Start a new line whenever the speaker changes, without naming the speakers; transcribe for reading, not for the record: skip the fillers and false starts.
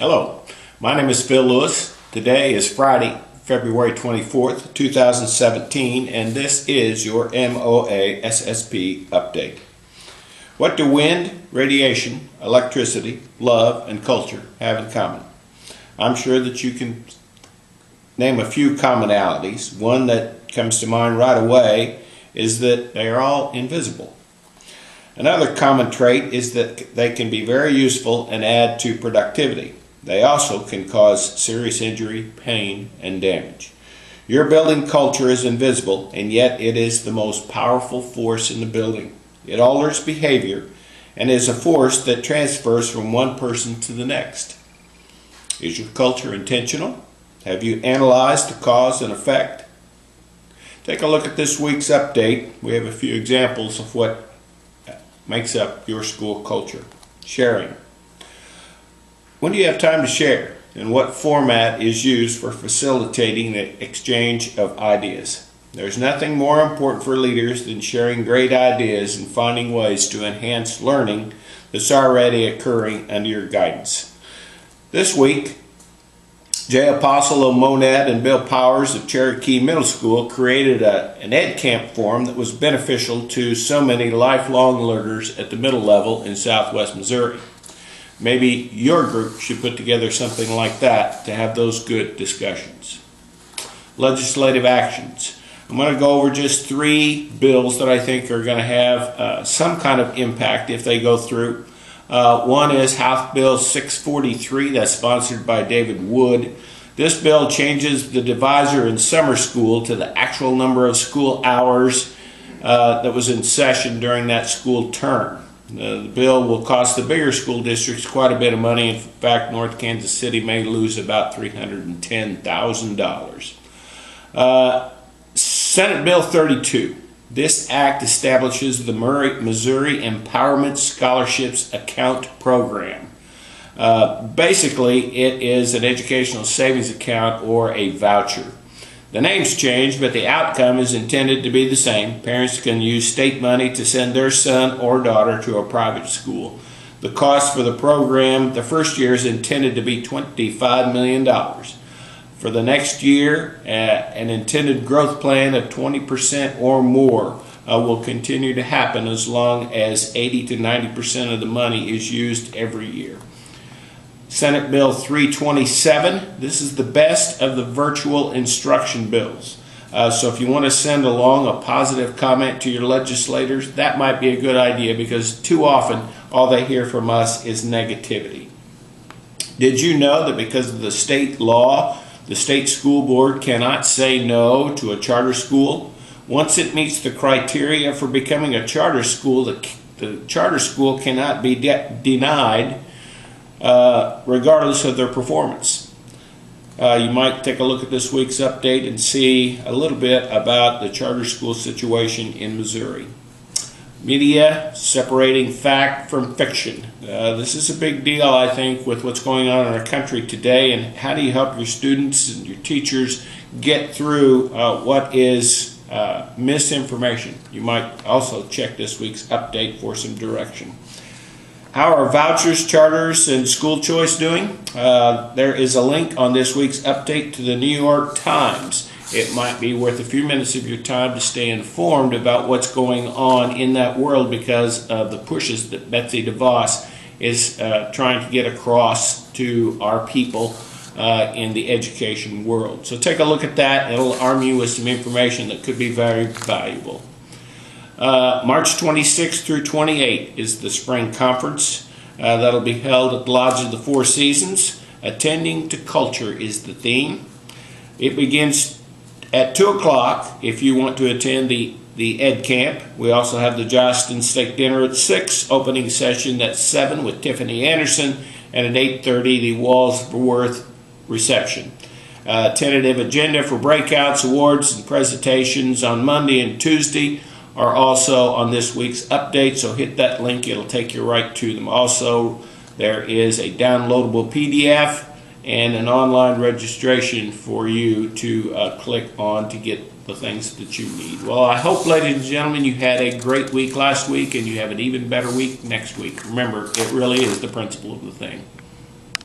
Hello, my name is Phil Lewis. Today is Friday, February 24th, 2017, and this is your MoASSP update. What do wind, radiation, electricity, love, and culture have in common? I'm sure that you can name a few commonalities. One that comes to mind right away is that they are all invisible. Another common trait is that they can be very useful and add to productivity. They also can cause serious injury, pain, and damage. Your building culture is invisible, and yet it is the most powerful force in the building. It alters behavior and is a force that transfers from one person to the next. Is your culture intentional? Have you analyzed the cause and effect? Take a look at this week's update. We have a few examples of what makes up your school culture. Sharing. When do you have time to share, and what format is used for facilitating the exchange of ideas? There's nothing more important for leaders than sharing great ideas and finding ways to enhance learning that's already occurring under your guidance. This week, Jay Apostle of Monad and Bill Powers of Cherokee Middle School created an Ed Camp forum that was beneficial to so many lifelong learners at the middle level in Southwest Missouri. Maybe your group should put together something like that to have those good discussions. Legislative actions. I'm going to go over just 3 bills that I think are going to have some kind of impact if they go through. One is House Bill 643, that's sponsored by David Wood. This bill changes the divisor in summer school to the actual number of school hours that was in session during that school term. The bill will cost the bigger school districts quite a bit of money. In fact, North Kansas City may lose about $310,000. Senate Bill 32. This act establishes the Missouri Empowerment Scholarships Account Program. Basically, it is an educational savings account or a voucher. The name's changed, but the outcome is intended to be the same. Parents can use state money to send their son or daughter to a private school. The cost for the program, the first year, is intended to be $25 million. For the next year, an intended growth plan of 20% or more will continue to happen as long as 80 to 90% of the money is used every year. Senate Bill 327, this is the best of the virtual instruction bills. So if you want to send along a positive comment to your legislators, that might be a good idea because too often all they hear from us is negativity. Did you know that because of the state law, the state school board cannot say no to a charter school? Once it meets the criteria for becoming a charter school, the charter school cannot be denied regardless of their performance. You might take a look at this week's update and see a little bit about the charter school situation in Missouri. Media separating fact from fiction. This is a big deal, I think, with what's going on in our country today, and how do you help your students and your teachers get through what is misinformation? You might also check this week's update for some direction. How are vouchers, charters, and school choice doing? There is a link on this week's update to the New York Times. It might be worth a few minutes of your time to stay informed about what's going on in that world because of the pushes that Betsy DeVos is trying to get across to our people in the education world. So take a look at that. It'll arm you with some information that could be very valuable. March 26th through 28th is the spring conference. That'll be held at the Lodge of the Four Seasons. Attending to Culture is the theme. It begins at 2 o'clock if you want to attend the Ed Camp. We also have the Johnston Steak Dinner at 6, opening session at 7 with Tiffany Anderson, and at 8:30 the Walsworth reception. Tentative agenda for breakouts, awards, and presentations on Monday and Tuesday are also on this week's update, so hit that link. It'll take you right to them. Also, there is a downloadable PDF and an online registration for you to click on to get the things that you need. Well, I hope, ladies and gentlemen, you had a great week last week and you have an even better week next week. Remember, it really is the principle of the thing.